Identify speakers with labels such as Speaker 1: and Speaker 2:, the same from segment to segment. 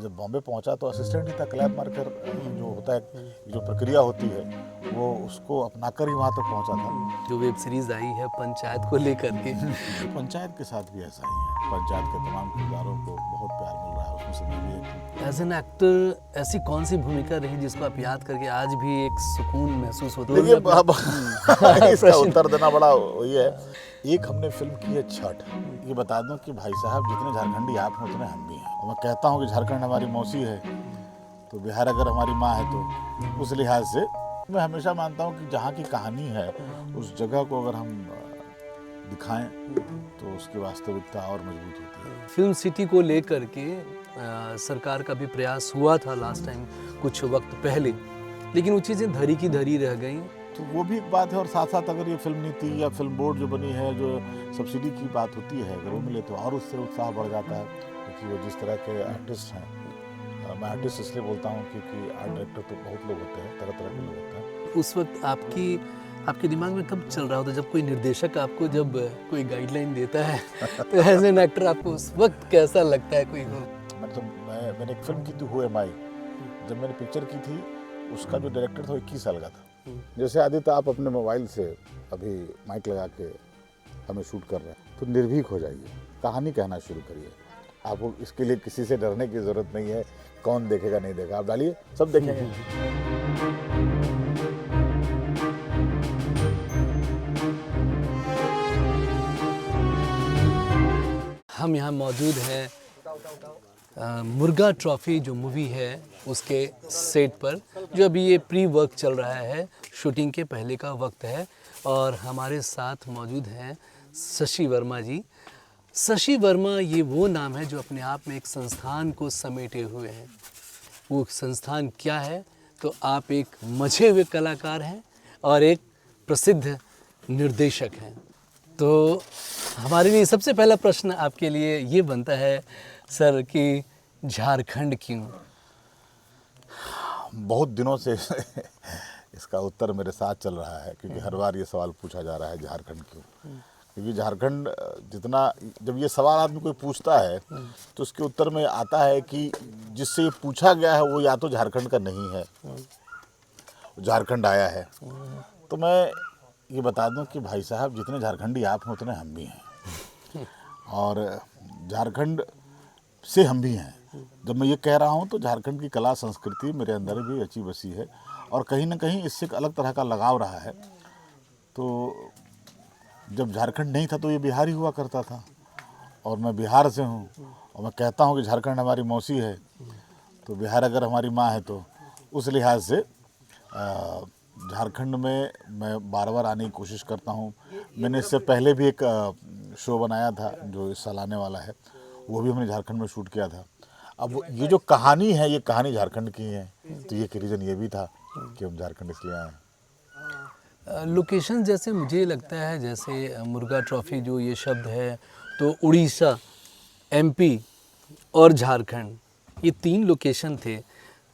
Speaker 1: जब बॉम्बे पहुंचा तो असिस्टेंट ही था, क्लैप मारकर जो होता है, जो प्रक्रिया होती है वो उसको अपनाकर ही वहाँ तक पहुंचा था।
Speaker 2: जो वेब सीरीज आई है पंचायत को लेकर के
Speaker 1: पंचायत के साथ भी ऐसा ही है, पंचायत के तमाम किरदारों को बहुत प्यार मिल रहा है, उसमें से मैं भी एक।
Speaker 2: एज एन एक्टर ऐसी कौन सी भूमिका रही जिसको आप याद करके आज भी एक सुकून महसूस होता है?
Speaker 1: देखिए इसका उत्तर देना बड़ा वही है। एक हमने फिल्म की है छठ। ये बता दूं कि भाई साहब जितने झारखंडी आप हैं उतने हम भी हैं, और मैं कहता हूँ कि झारखंड हमारी मौसी है तो बिहार अगर हमारी माँ है तो उस लिहाज से मैं हमेशा मानता हूँ कि जहाँ की कहानी है उस जगह को अगर हम दिखाएं तो उसकी वास्तविकता और मजबूत होती है।
Speaker 2: फिल्म सिटी को लेकर के सरकार का भी प्रयास हुआ था लास्ट टाइम कुछ वक्त पहले, लेकिन वो चीज़ें धरी की धरी रह गई।
Speaker 1: तो वो भी एक बात है, और साथ साथ अगर ये फिल्म नीति या फिल्म बोर्ड जो बनी है, जो सब्सिडी की बात होती है, अगर वो मिले तो और उससे उत्साह बढ़ जाता है। क्योंकि वो जिस तरह के आर्टिस्ट हैं, मैं आर्टिस्ट इसलिए बोलता हूँ क्योंकि आर्ट डायरेक्टर तो बहुत लोग होते हैं, तरह तरह के लोग होते हैं।
Speaker 2: उस वक्त आपके दिमाग में कब चल रहा होता जब कोई निर्देशक आपको जब कोई गाइडलाइन देता है तो एज एन एक्टर आपको उस वक्त कैसा लगता है?
Speaker 1: मैंने एक फिल्म की थी हु एम आई। जब मैंने पिक्चर की थी उसका जो डायरेक्टर था वो 21 साल का था। जैसे आदित्य आप अपने मोबाइल से अभी माइक लगा के हमें शूट कर रहे हैं तो निर्भीक हो जाइए, कहानी कहना शुरू करिए। आपको इसके लिए किसी से डरने की ज़रूरत नहीं है, कौन देखेगा नहीं देखेगा, आप डालिए, सब देखेंगे।
Speaker 2: हम यहाँ मौजूद हैं मुर्गा ट्रॉफी जो मूवी है उसके सेट पर, जो अभी ये प्री वर्क चल रहा है, शूटिंग के पहले का वक्त है, और हमारे साथ मौजूद हैं शशि वर्मा जी। शशि वर्मा ये वो नाम है जो अपने आप में एक संस्थान को समेटे हुए हैं। वो संस्थान क्या है? तो आप एक मचे हुए कलाकार हैं और एक प्रसिद्ध निर्देशक हैं। तो हमारे लिए सबसे पहला प्रश्न आपके लिए ये बनता है सर कि झारखंड क्यों?
Speaker 1: बहुत दिनों से इसका उत्तर मेरे साथ चल रहा है, क्योंकि हर बार ये सवाल पूछा जा रहा है झारखंड क्यों। क्योंकि झारखंड जितना, जब ये सवाल आदमी कोई पूछता है तो उसके उत्तर में आता है कि जिससे ये पूछा गया है वो या तो झारखंड का नहीं है, झारखंड आया है। तो मैं ये बता दूं कि भाई साहब जितने झारखंडी आप हैं उतने हम भी हैं, और झारखंड से हम भी हैं। जब मैं ये कह रहा हूँ तो झारखंड की कला संस्कृति मेरे अंदर भी रची बसी है, और कहीं ना कहीं इससे एक अलग तरह का लगाव रहा है। तो जब झारखंड नहीं था तो ये बिहार ही हुआ करता था, और मैं बिहार से हूँ, और मैं कहता हूँ कि झारखंड हमारी मौसी है तो बिहार अगर हमारी माँ है तो उस लिहाज से झारखंड में मैं बार बार आने की कोशिश करता हूँ। मैंने इससे पहले भी एक शो बनाया था जो इस साल आने वाला है, वो भी हमने झारखंड में शूट किया था। अब ये जो कहानी है, ये कहानी झारखंड की है, तो ये रीज़न ये भी था कि हम झारखंड इसलिए आए।
Speaker 2: लोकेशन जैसे मुझे लगता है, जैसे मुर्गा ट्रॉफी जो ये शब्द है, तो उड़ीसा, एमपी और झारखंड, ये 3 लोकेशन थे।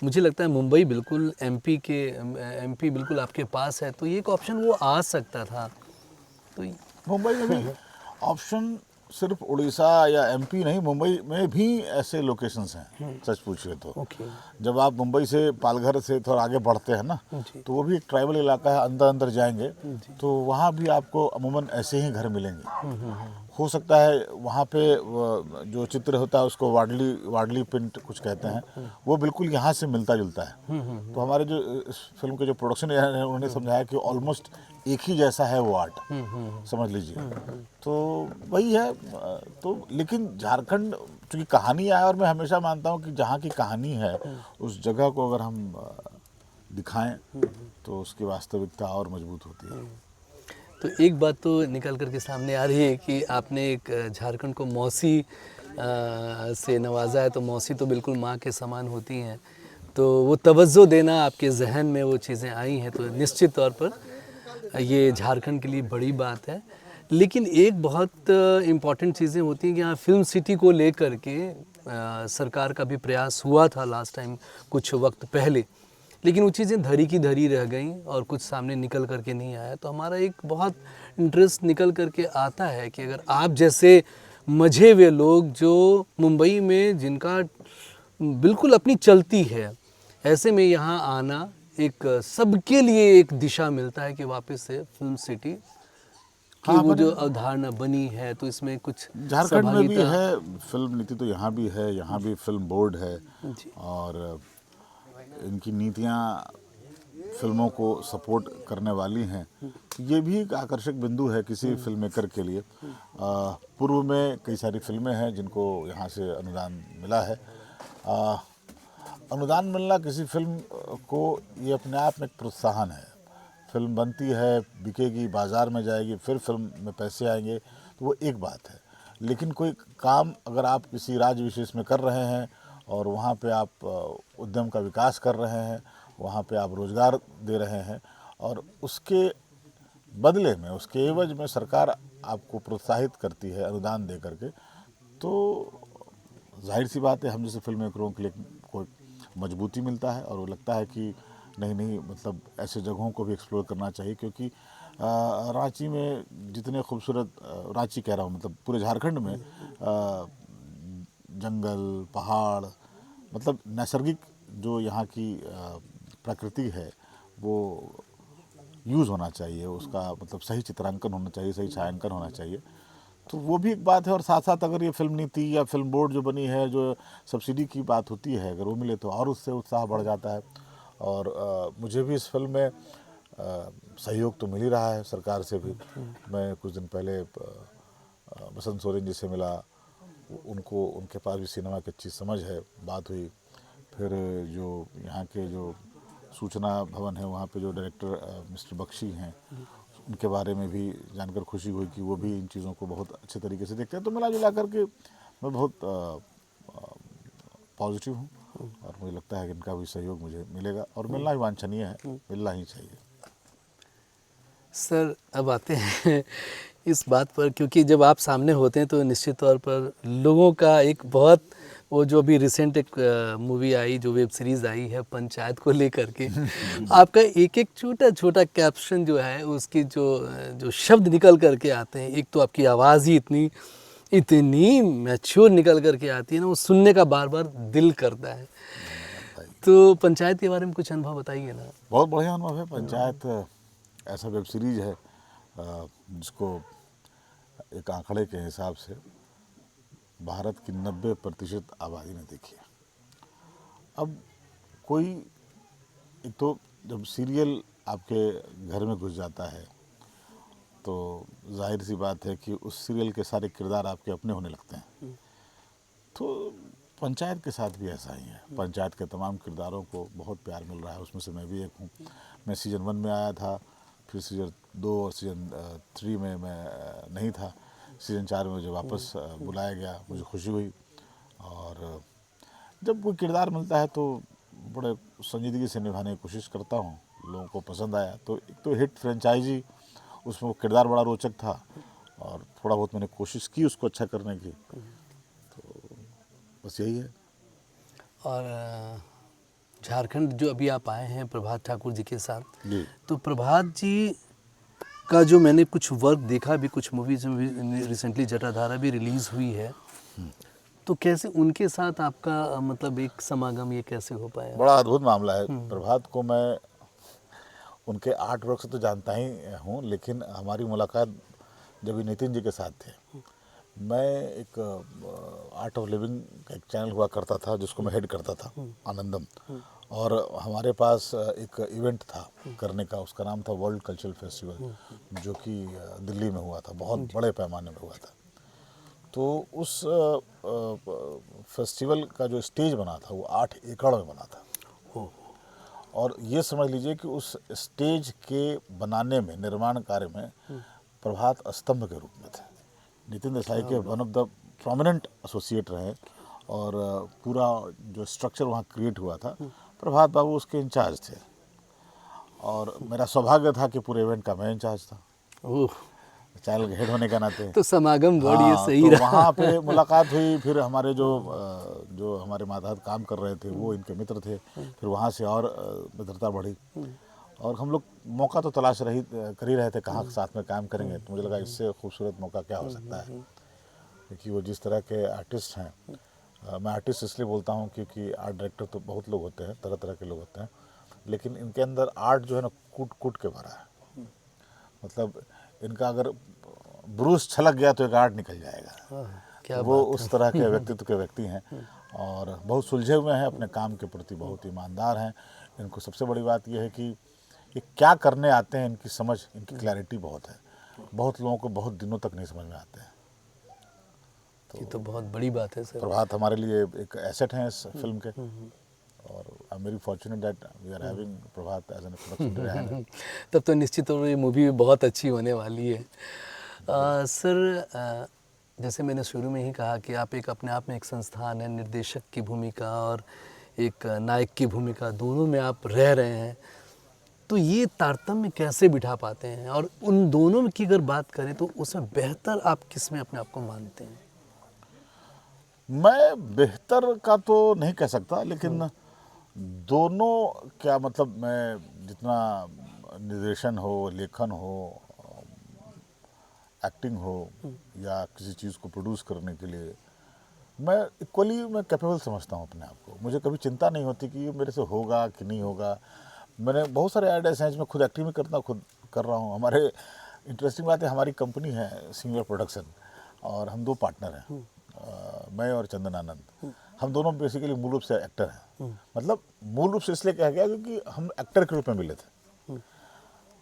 Speaker 2: मुझे लगता है मुंबई बिल्कुल एमपी बिल्कुल आपके पास है, तो ये एक ऑप्शन वो आ सकता था। तो
Speaker 1: मुंबई में भी ऑप्शन सिर्फ उड़ीसा या एमपी नहीं, मुंबई में भी ऐसे लोकेशंस हैं सच पूछिए तो। जब आप मुंबई से पालघर से थोड़ा आगे बढ़ते हैं ना, तो वो भी एक ट्राइबल इलाका है, अंदर अंदर जाएंगे तो वहाँ भी आपको अमूमन ऐसे ही घर मिलेंगे। हो सकता है वहाँ पे जो चित्र होता है उसको वाडली प्रिंट कुछ कहते हैं, वो बिल्कुल यहाँ से मिलता जुलता है। तो हमारे जो इस फिल्म के जो प्रोडक्शन है उन्होंने समझाया कि ऑलमोस्ट एक ही जैसा है वो आर्ट, समझ लीजिए। तो वही है। तो लेकिन झारखंड चूँकि कहानी आया, और मैं हमेशा मानता हूँ कि जहाँ की कहानी है उस जगह को अगर हम दिखाएं तो उसकी वास्तविकता और मजबूत होती है।
Speaker 2: तो एक बात तो निकल कर के सामने आ रही है कि आपने एक झारखंड को मौसी से नवाजा है, तो मौसी तो बिल्कुल माँ के समान होती हैं, तो वो तवज्जो देना आपके जहन में वो चीज़ें आई हैं, तो निश्चित तौर पर ये झारखंड के लिए बड़ी बात है। लेकिन एक बहुत इम्पॉर्टेंट चीज़ें होती हैं कि यहाँ फिल्म सिटी को लेकर के सरकार का भी प्रयास हुआ था लास्ट टाइम कुछ वक्त पहले, लेकिन वो चीज़ें धरी की धरी रह गई और कुछ सामने निकल करके नहीं आया। तो हमारा एक बहुत इंटरेस्ट निकल करके आता है कि अगर आप जैसे मझे हुए लोग जो मुंबई में जिनका बिल्कुल अपनी चलती है। ऐसे में यहाँ आना एक सबके लिए एक दिशा मिलता है कि वापस से फिल्म सिटी की
Speaker 1: हाँ,
Speaker 2: वो जो अवधारणा बनी है, तो इसमें कुछ
Speaker 1: झारखंड में भी
Speaker 2: सहभागिता।
Speaker 1: है फिल्म नीति, तो यहाँ भी है, यहाँ भी फिल्म बोर्ड है
Speaker 2: जी।
Speaker 1: और इनकी नीतियाँ फिल्मों को सपोर्ट करने वाली हैं। ये भी एक आकर्षक बिंदु है किसी फिल्म मेकर के लिए। पूर्व में कई सारी फिल्में हैं जिनको यहाँ से अनुदान मिला है। अनुदान मिलना किसी फिल्म को ये अपने आप में एक प्रोत्साहन है। फिल्म बनती है, बिकेगी, बाज़ार में जाएगी, फिर फिल्म में पैसे आएंगे, तो वो एक बात है। लेकिन कोई काम अगर आप किसी राज्य विशेष में कर रहे हैं और वहाँ पे आप उद्यम का विकास कर रहे हैं, वहाँ पे आप रोज़गार दे रहे हैं और उसके बदले में, उसके एवज में सरकार आपको प्रोत्साहित करती है अनुदान दे करके, तो जाहिर सी बात है हम जैसे फिल्म मेकरों के लिए कोई मजबूती मिलता है और वो लगता है कि नहीं नहीं, मतलब ऐसे जगहों को भी एक्सप्लोर करना चाहिए। क्योंकि रांची में जितने खूबसूरत, रांची कह रहा हूँ मतलब पूरे झारखंड में जंगल, पहाड़, मतलब नैसर्गिक जो यहाँ की प्रकृति है वो यूज़ होना चाहिए, उसका मतलब सही चित्रांकन होना चाहिए, सही छायांकन होना चाहिए। तो वो भी एक बात है। और साथ साथ अगर ये फिल्म नीति या फिल्म बोर्ड जो बनी है, जो सब्सिडी की बात होती है, अगर वो मिले तो और उससे उत्साह बढ़ जाता है। और मुझे भी इस फिल्म में सहयोग तो मिल ही रहा है सरकार से भी। मैं कुछ दिन पहले बसंत सोरेन जी से मिला, उनको, उनके पास भी सिनेमा की अच्छी समझ है, बात हुई। फिर जो यहाँ के जो सूचना भवन है वहाँ पे जो डायरेक्टर मिस्टर बख्शी हैं, उनके बारे में भी जानकर खुशी हुई कि वो भी इन चीज़ों को बहुत अच्छे तरीके से देखते हैं। तो मिला जुला करके मैं बहुत पॉजिटिव हूँ और मुझे लगता है कि इनका भी सहयोग मुझे मिलेगा और मिलना ही वांछनीय है, मिलना ही चाहिए।
Speaker 2: सर अब आते हैं इस बात पर, क्योंकि जब आप सामने होते हैं तो निश्चित तौर पर लोगों का एक बहुत, वो जो अभी रिसेंट एक मूवी आई, जो वेब सीरीज़ आई है पंचायत को लेकर के, आपका एक एक छोटा छोटा कैप्शन जो है, उसकी जो शब्द निकल करके आते हैं, एक तो आपकी आवाज़ ही इतनी मैच्योर निकल करके आती है ना, वो सुनने का बार बार दिल करता है। तो पंचायत के बारे में कुछ अनुभव बताइए ना।
Speaker 1: बहुत बढ़िया अनुभव है। पंचायत ऐसा वेब सीरीज है जिसको एक आंकड़े के हिसाब से भारत की 90% आबादी ने देखी है। अब कोई, एक तो जब सीरियल आपके घर में घुस जाता है तो जाहिर सी बात है कि उस सीरियल के सारे किरदार आपके अपने होने लगते हैं। तो पंचायत के साथ भी ऐसा ही है। पंचायत के तमाम किरदारों को बहुत प्यार मिल रहा है, उसमें से मैं भी एक हूँ। मैं सीज़न 1 में आया था, फिर सीज़न 2 और सीज़न 3 में मैं नहीं था। सीज़न 4 में मुझे वापस बुलाया गया, मुझे खुशी हुई। और जब कोई किरदार मिलता है तो बड़े संजीदगी से निभाने की कोशिश करता हूँ। लोगों को पसंद आया तो एक तो हिट फ्रेंचाइजी, उसमें वो किरदार बड़ा रोचक था और थोड़ा बहुत मैंने कोशिश की उसको अच्छा करने की, तो बस यही है।
Speaker 2: और झारखंड जो अभी आप आए हैं प्रभात ठाकुर जी के साथ,
Speaker 1: जी।
Speaker 2: तो प्रभात जी का जो मैंने कुछ वर्क देखा भी, कुछ मूवीज में रिसेंटली जटाधारा भी रिलीज़ हुई है, तो कैसे उनके साथ आपका मतलब एक समागम ये कैसे हो पाया?
Speaker 1: बड़ा अद्भुत मामला है। प्रभात को मैं उनके आर्ट वर्क से तो जानता ही हूँ, लेकिन हमारी मुलाकात जब नितिन जी के साथ थे, मैं एक आर्ट ऑफ लिविंग का एक चैनल हुआ करता था जिसको मैं हेड करता था, आनंदम। और हमारे पास एक इवेंट था करने का, उसका नाम था वर्ल्ड कल्चरल फेस्टिवल, जो कि दिल्ली में हुआ था, बहुत बड़े पैमाने में हुआ था। तो उस फेस्टिवल का जो स्टेज बना था वो 8 एकड़ में बना था। और ये समझ लीजिए कि उस स्टेज के बनाने में, निर्माण कार्य में प्रभात स्तंभ के रूप में थे। नितिन देसाई के one of the prominent associate रहे और पूरा जो स्ट्रक्चर वहाँ क्रिएट हुआ था, प्रभात बाबू उसके इंचार्ज थे। और मेरा सौभाग्य था कि पूरे इवेंट का मैं इंचार्ज था,
Speaker 2: ओह,
Speaker 1: चैनल के हेड होने के नाते।
Speaker 2: तो समागम बड़ी
Speaker 1: हाँ,
Speaker 2: सही
Speaker 1: तो
Speaker 2: रहा।
Speaker 1: वहाँ पे मुलाकात हुई। फिर हमारे जो हमारे मातहत काम कर रहे थे वो इनके मित्र थे। फिर वहाँ से और मित्रता बढ़ी और हम लोग मौका तो तलाश कर ही रहे थे कहाँ साथ में काम करेंगे। तो मुझे लगा इससे खूबसूरत मौका क्या हो सकता है, क्योंकि वो जिस तरह के आर्टिस्ट हैं, मैं आर्टिस्ट इसलिए बोलता हूँ क्योंकि आर्ट डायरेक्टर तो बहुत लोग होते हैं, तरह तरह के लोग होते हैं, लेकिन इनके अंदर आर्ट जो है ना कूट कूट के भरा है। मतलब इनका अगर ब्रूस छलक गया तो एक आर्ट निकल जाएगा।
Speaker 2: क्या
Speaker 1: तो वो
Speaker 2: बात
Speaker 1: उस तरह के व्यक्तित्व के व्यक्ति हैं और बहुत सुलझे हुए हैं, अपने काम के प्रति बहुत ईमानदार हैं। इनको सबसे बड़ी बात यह है कि ये क्या करने आते हैं, इनकी समझ, इनकी क्लैरिटी बहुत है। बहुत लोगों को बहुत दिनों तक नहीं समझ में आते हैं।
Speaker 2: ये तो बहुत बड़ी बात है सर।
Speaker 1: प्रभात हमारे लिए एक एसेट हैं इस फिल्म के, और I am very fortunate that we are having Prabhat as an production designer.
Speaker 2: तब तो निश्चित तौर पर ये मूवी बहुत अच्छी होने वाली है। सर, जैसे मैंने शुरू में ही कहा कि आप एक अपने आप में एक संस्थान है, निर्देशक की भूमिका और एक नायक की भूमिका, दोनों में आप रह रहे हैं। तो ये तारतम्य कैसे बिठा पाते हैं, और उन दोनों की अगर बात करें तो उसमें बेहतर आप किस में अपने आप को मानते हैं?
Speaker 1: मैं बेहतर का तो नहीं कह सकता, लेकिन दोनों क्या मतलब, मैं जितना निर्देशन हो, लेखन हो, एक्टिंग हो या किसी चीज़ को प्रोड्यूस करने के लिए, मैं इक्वली मैं कैपेबल समझता हूँ अपने आप को। मुझे कभी चिंता नहीं होती कि ये मेरे से होगा कि नहीं होगा। मैंने बहुत सारे आइडियाज हैं, मैं खुद एक्टिंग भी करता हूँ, खुद कर रहा हूँ। हमारे इंटरेस्टिंग बात है, हमारी कंपनी है सिंगर प्रोडक्शन, और हम 2 पार्टनर हैं, मैं और चंदन आनंद। हम दोनों बेसिकली मूल रूप से एक्टर हैं। मतलब मूल रूप से इसलिए कहा गया क्योंकि हम एक्टर के रूप में मिले थे,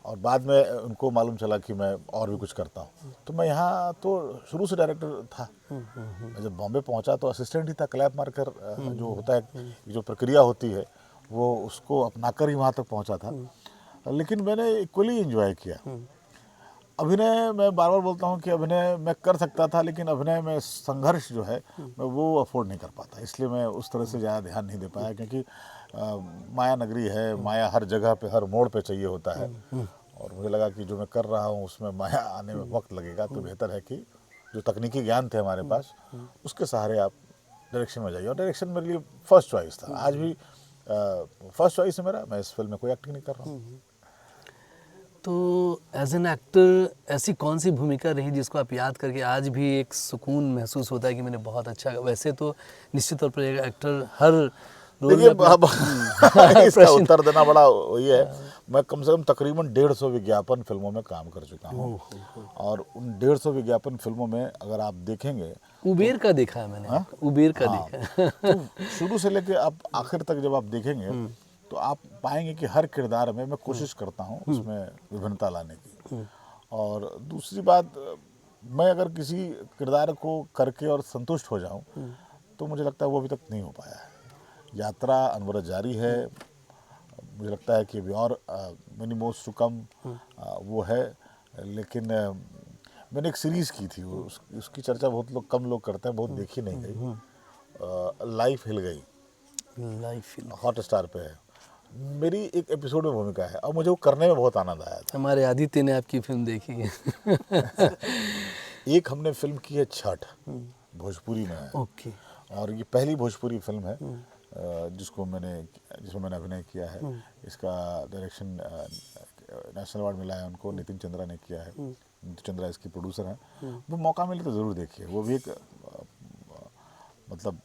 Speaker 1: और बाद में उनको मालूम चला कि मैं और भी कुछ करता हूँ। तो मैं यहाँ तो शुरू से डायरेक्टर था। मैं जब बॉम्बे पहुँचा तो असिस्टेंट ही था, क्लैप मारकर जो होता है, जो प्रक्रिया होती है वो उसको अपनाकर ही वहाँ तक पहुँचा था। लेकिन मैंने इक्वली एंजॉय किया। अभिनय, मैं बार बार बोलता हूँ कि अभिनय मैं कर सकता था, लेकिन अभिनय में संघर्ष जो है मैं वो अफोर्ड नहीं कर पाता, इसलिए मैं उस तरह से ज़्यादा ध्यान नहीं दे पाया। क्योंकि माया नगरी है, माया हर जगह पे, हर मोड़ पे चाहिए होता है, और मुझे लगा कि जो मैं कर रहा हूँ उसमें माया आने में वक्त लगेगा, तो बेहतर है कि जो तकनीकी ज्ञान थे हमारे पास उसके सहारे आप डायरेक्शन में जाइए। और डायरेक्शन मेरे लिए फर्स्ट चॉइस था, आज भी फर्स्ट चॉइस है मेरा। मैं इस फिल्म में कोई एक्टिंग नहीं कर रहा हूँ।
Speaker 2: तो एज एन एक्टर ऐसी कौन सी भूमिका रही जिसको आप याद करके आज भी एक सुकून महसूस होता है कि मैंने बहुत अच्छा, वैसे तो निश्चित तौर पर एक एक्टर हर रोल
Speaker 1: देखिए,
Speaker 2: में
Speaker 1: अब इसका
Speaker 2: प्रश्न।
Speaker 1: उत्तर देना बड़ा वही है। मैं कम से कम तकरीबन 150 विज्ञापन फिल्मों में काम कर चुका हूँ, और उन 150 विज्ञापन फिल्मों में अगर आप देखेंगे,
Speaker 2: उबेर का देखा है मैंने।
Speaker 1: हाँ?
Speaker 2: उबेर का
Speaker 1: हाँ,
Speaker 2: देखा है।
Speaker 1: तो शुरू से लेके आप आखिर तक जब आप देखेंगे तो आप पाएंगे कि हर किरदार में मैं कोशिश करता हूँ उसमें विभिन्नता लाने की। और दूसरी बात, मैं अगर किसी किरदार को करके और संतुष्ट हो जाऊँ तो मुझे लगता है वो अभी तक नहीं हो पाया है। यात्रा अनवरत जारी है। मुझे लगता है कि अभी और मेनी मोस्ट टू कम वो है। लेकिन मैंने एक सीरीज़ की थी, वो उसकी चर्चा बहुत कम लोग करते हैं, बहुत देखी नहीं गई। लाइफ हिल गई,
Speaker 2: लाइफ
Speaker 1: हॉट स्टार पे है। मेरी एक एपिसोड में भूमिका है, और मुझे वो करने में बहुत आनंद आया था।
Speaker 2: हमारे आदित्य ने आपकी फिल्म देखी है।
Speaker 1: एक हमने फिल्म की है छठ, भोजपुरी में है,
Speaker 2: ओके।
Speaker 1: और ये पहली भोजपुरी फिल्म है जिसमें मैंने अभिनय किया है। इसका डायरेक्शन नेशनल अवार्ड मिला है उनको, नितिन चंद्रा ने किया है। नितिन चंद्रा इसकी प्रोड्यूसर हैं। वो मौका मिले तो ज़रूर देखिए। वो भी एक मतलब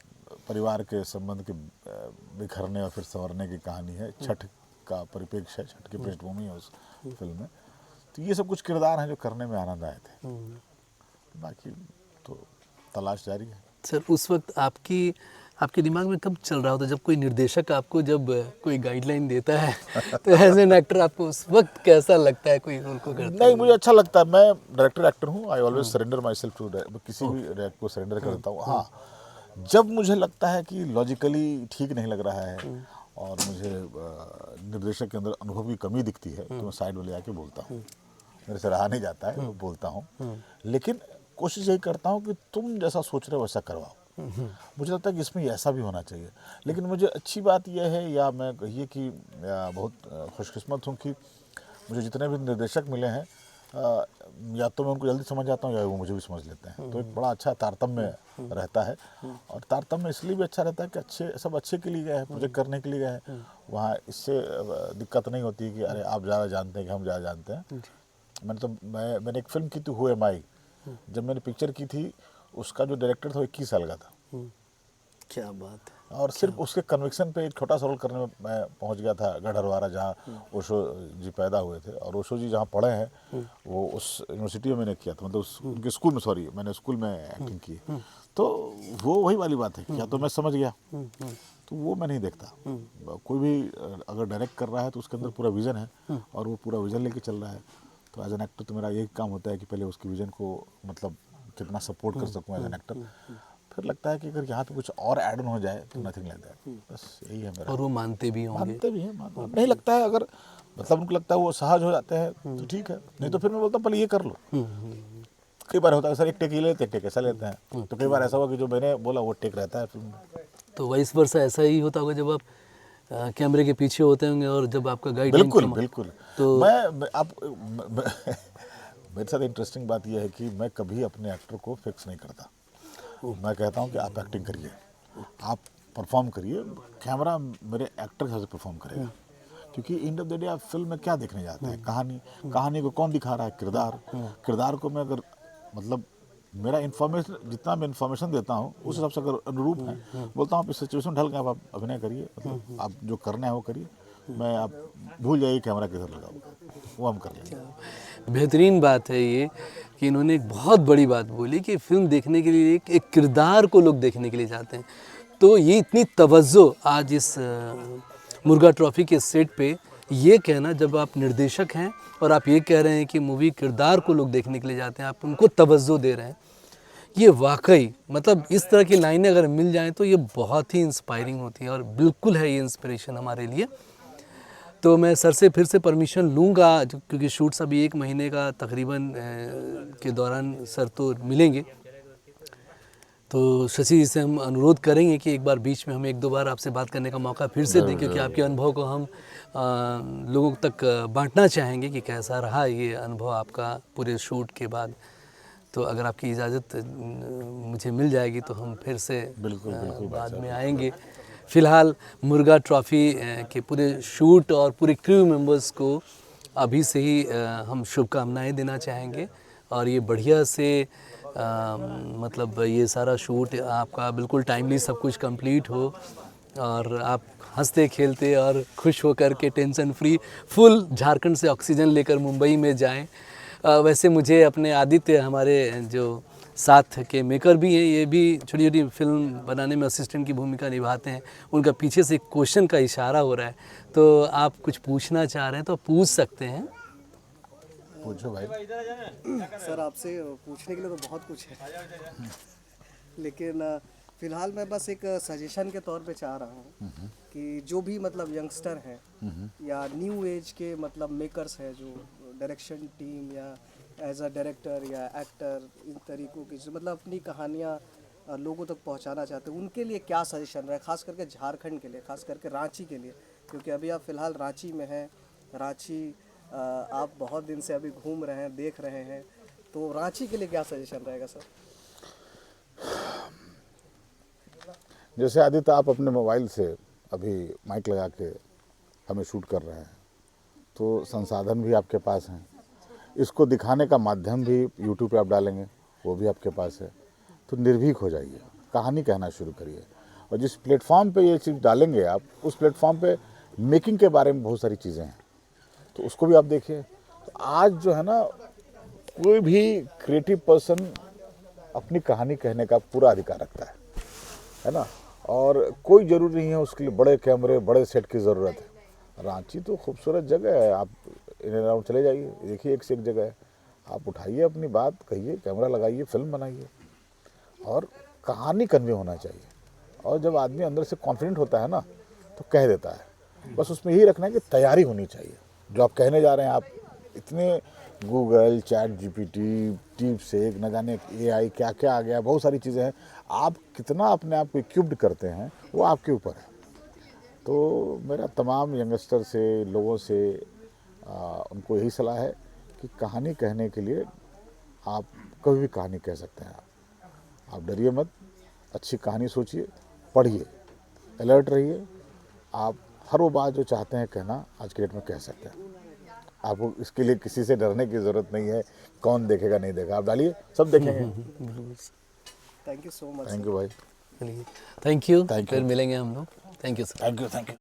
Speaker 1: परिवार के संबंध के बिखरने और फिर संवरने की कहानी है। छठ का परिप्रेक्ष्य है, छठ की पृष्ठभूमि है उस फिल्म में। तो ये सब कुछ किरदार हैं जो करने में आनंद आए थे। बाकी तो तलाश जारी है।
Speaker 2: सर, उस वक्त आपके दिमाग में कब चल रहा होता जब कोई निर्देशक आपको जब कोई गाइडलाइन देता है तो एज एन एक्टर आपको उस वक्त कैसा लगता है कोई रोल को करते
Speaker 1: नहीं, मुझे अच्छा लगता है। मैं डायरेक्टर एक्टर हूँ। I always surrender myself to, किसी भी डायरेक्टर को सरेंडर कर देता हूँ। हाँ, जब मुझे लगता है कि लॉजिकली ठीक नहीं लग रहा है और मुझे निर्देशक के अंदर अनुभव की कमी दिखती है, तो मैं साइड में ले आके बोलता हूँ। मेरे से रहा नहीं जाता है, मैं बोलता हूँ। लेकिन कोशिश यही करता हूँ कि तुम जैसा सोच रहे हो वैसा करवाओ। मुझे लगता है कि इसमें ऐसा भी होना चाहिए। लेकिन मुझे अच्छी बात यह है, या मैं कहिए कि बहुत खुशकिस्मत हूँ कि मुझे जितने भी निर्देशक मिले हैं, या तो मैं उनको जल्दी समझ आता हूँ या वो मुझे भी समझ लेते हैं। तो एक बड़ा अच्छा तारतम्य रहता है। और तारतम्य इसलिए भी अच्छा रहता है कि सब अच्छे के लिए गए हैं, प्रोजेक्ट करने के लिए गए हैं। वहाँ इससे दिक्कत नहीं होती कि अरे आप ज़्यादा जानते हैं कि हम ज़्यादा जानते हैं। मैंने एक फिल्म की थी, हु एम आई। जब मैंने पिक्चर की थी, उसका जो डायरेक्टर था वो 21 साल का था।
Speaker 2: क्या बात है।
Speaker 1: और सिर्फ उसके कन्विक्शन पे एक छोटा सा रोल करने में मैं पहुंच गया था, गढ़हरवारा, जहाँ ओशो जी पैदा हुए थे और ओशो जी जहाँ पढ़े हैं वो उस यूनिवर्सिटी में मैंने किया था, मतलब उनके स्कूल में, सॉरी मैंने स्कूल में एक्टिंग की। तो वो वही वाली बात है, क्या तो मैं समझ गया, तो वो मैं नहीं देखता। कोई भी अगर डायरेक्ट कर रहा है तो उसके अंदर पूरा विज़न है और वो पूरा विज़न लेके चल रहा है। तो एज एन एक्टर तो मेरा यही काम होता है कि पहले उसके विज़न को मतलब कितना सपोर्ट कर सकूँ एज एन एक्टर। फिर लगता है कि अगर यहाँ पे कुछ और ऐड ऑन हो जाए तो नथिंग लाइक दैट, बस यही है मेरा।
Speaker 2: और वो मानते भी होंगे।
Speaker 1: मानते भी हैं, नहीं लगता है, अगर मतलब उनको लगता है वो सहज हो जाते हैं तो ठीक है, नहीं तो फिर मैं बोलता हूँ पहले ये कर लो। कई बार होता है सर एक टेक ही लेते हैं, टेक ऐसा लेते हैं, तो कई बार ऐसा हुआ कि जो मैंने बोला वो टेक रहता है फिल्म में।
Speaker 2: तो वाइस वर्सा ऐसा ही होता होगा जब आप कैमरे के पीछे होते होंगे और जब आपका गाइडलाइन
Speaker 1: बिल्कुल बिल्कुल।
Speaker 2: तो
Speaker 1: मेरे साथ इंटरेस्टिंग बात यह है कि मैं कभी अपने एक्टर को फिक्स नहीं करता। मैं कहता हूँ कि आप एक्टिंग करिए, आप परफॉर्म करिए, कैमरा मेरे एक्टर के हिसाब से परफॉर्म करेगा। क्योंकि एंड ऑफ द डे आप फिल्म में क्या देखने जाते हैं, कहानी को कौन दिखा रहा है, किरदार को मैं अगर मतलब मेरा इन्फॉर्मेशन, जितना मैं इन्फॉर्मेशन देता हूँ उस हिसाब से अगर अनुरूप है, बोलता हूँ आप इस सिचुएशन ढल के आप अभिनय करिए, मतलब आप जो करना है वो करिए, मैं आप भूल जाइए कैमरा किधर लगा हुआ है, वो हम कर लेंगे।
Speaker 2: बेहतरीन बात है ये कि इन्होंने एक बहुत बड़ी बात बोली कि फिल्म देखने के लिए एक किरदार को लोग देखने के लिए जाते हैं। तो ये इतनी तवज्जो आज इस मुर्गा ट्रॉफी के सेट पे ये कहना, जब आप निर्देशक हैं और आप ये कह रहे हैं कि मूवी किरदार को लोग देखने के लिए जाते हैं, आप उनको तवज्जो दे रहे हैं, ये वाकई मतलब इस तरह की लाइनें अगर मिल जाएं तो ये बहुत ही इंस्पायरिंग होती है और बिल्कुल है ये इंस्पिरेशन हमारे लिए। तो मैं सर से फिर से परमिशन लूँगा क्योंकि शूट्स अभी 1 महीने का तकरीबन के दौरान सर तो मिलेंगे। तो शशि जी से हम अनुरोध करेंगे कि एक बार बीच में हम 1-2 बार आपसे बात करने का मौका फिर से दें, क्योंकि आपके अनुभव को हम लोगों तक बांटना चाहेंगे कि कैसा रहा ये अनुभव आपका पूरे शूट के बाद। तो अगर आपकी इजाज़त मुझे मिल जाएगी तो हम फिर से
Speaker 1: बिल्कुल
Speaker 2: बाद में आएंगे। फ़िलहाल मुर्गा ट्रॉफ़ी के पूरे शूट और पूरे क्रू मेंबर्स को अभी से ही हम शुभकामनाएं देना चाहेंगे और ये बढ़िया से मतलब ये सारा शूट आपका बिल्कुल टाइमली सब कुछ कंप्लीट हो और आप हंसते खेलते और खुश होकर के टेंशन फ्री फुल झारखंड से ऑक्सीजन लेकर मुंबई में जाएं। वैसे मुझे अपने आदित्य, हमारे जो साथ के मेकर भी हैं, ये भी छोटी छोटी फिल्म बनाने में असिस्टेंट की भूमिका निभाते हैं, उनका पीछे से एक क्वेश्चन का इशारा हो रहा है, तो आप कुछ पूछना चाह रहे हैं तो पूछ सकते हैं।
Speaker 1: पूछो भाई।
Speaker 3: सर आपसे पूछने के लिए तो बहुत कुछ है, लेकिन फिलहाल मैं बस एक सजेशन के तौर पे चाह रहा हूँ कि जो भी मतलब यंगस्टर हैं या न्यू एज के मतलब मेकर्स हैं, जो डायरेक्शन टीम या एज अ डायरेक्टर या एक्टर, इन तरीक़ों की जो मतलब अपनी कहानियाँ लोगों तक पहुँचाना चाहते हैं, उनके लिए क्या सजेशन रहे, खास करके झारखंड के लिए, खास करके रांची के लिए, क्योंकि अभी आप फ़िलहाल रांची में हैं। रांची आप बहुत दिन से अभी घूम रहे हैं, देख रहे हैं, तो रांची के लिए क्या सजेशन रहेगा सर?
Speaker 1: जैसे आदित्य आप अपने मोबाइल से अभी माइक लगा के हमें शूट कर रहे हैं, तो संसाधन भी आपके पास हैं, इसको दिखाने का माध्यम भी यूट्यूब पे आप डालेंगे, वो भी आपके पास है। तो निर्भीक हो जाइए, कहानी कहना शुरू करिए, और जिस प्लेटफॉर्म पे ये चीज़ डालेंगे आप, उस प्लेटफॉर्म पे मेकिंग के बारे में बहुत सारी चीज़ें हैं, तो उसको भी आप देखिए। तो आज जो है ना, कोई भी क्रिएटिव पर्सन अपनी कहानी कहने का पूरा अधिकार रखता है ना, और कोई ज़रूरी नहीं है उसके लिए बड़े कैमरे, बड़े सेट की ज़रूरत है। रांची तो खूबसूरत जगह है, आप इन एंड आउट चले जाइए, देखिए एक से एक जगह है, आप उठाइए अपनी बात कहिए, कैमरा लगाइए, फिल्म बनाइए, और कहानी कन्वे होना चाहिए। और जब आदमी अंदर से कॉन्फिडेंट होता है ना, तो कह देता है। बस उसमें यही रखना है कि तैयारी होनी चाहिए, जो आप कहने जा रहे हैं। आप इतने गूगल, चैट जीपीटी, टीप से न जाने AI क्या क्या आ गया, बहुत सारी चीज़ें हैं, आप कितना अपने आप को इक्विप्ड करते हैं वो आपके ऊपर है। तो मेरा तमाम यंगस्टर से, लोगों से उनको यही सलाह है कि कहानी कहने के लिए आप कभी भी कहानी कह सकते हैं। आप डरिए मत, अच्छी कहानी सोचिए, पढ़िए, अलर्ट रहिए। आप हर वो बात जो चाहते हैं कहना आज के डेट में कह सकते हैं। आपको इसके लिए किसी से डरने की ज़रूरत नहीं है, कौन देखेगा नहीं देखेगा, आप डालिए, सब देखेंगे।
Speaker 3: Thank you so much.
Speaker 1: Thank you भाई।
Speaker 2: चलिए, थैंक यू,
Speaker 1: Thank you.
Speaker 2: फिर मिलेंगे हम लोग। Thank you sir.
Speaker 1: Thank you, thank you.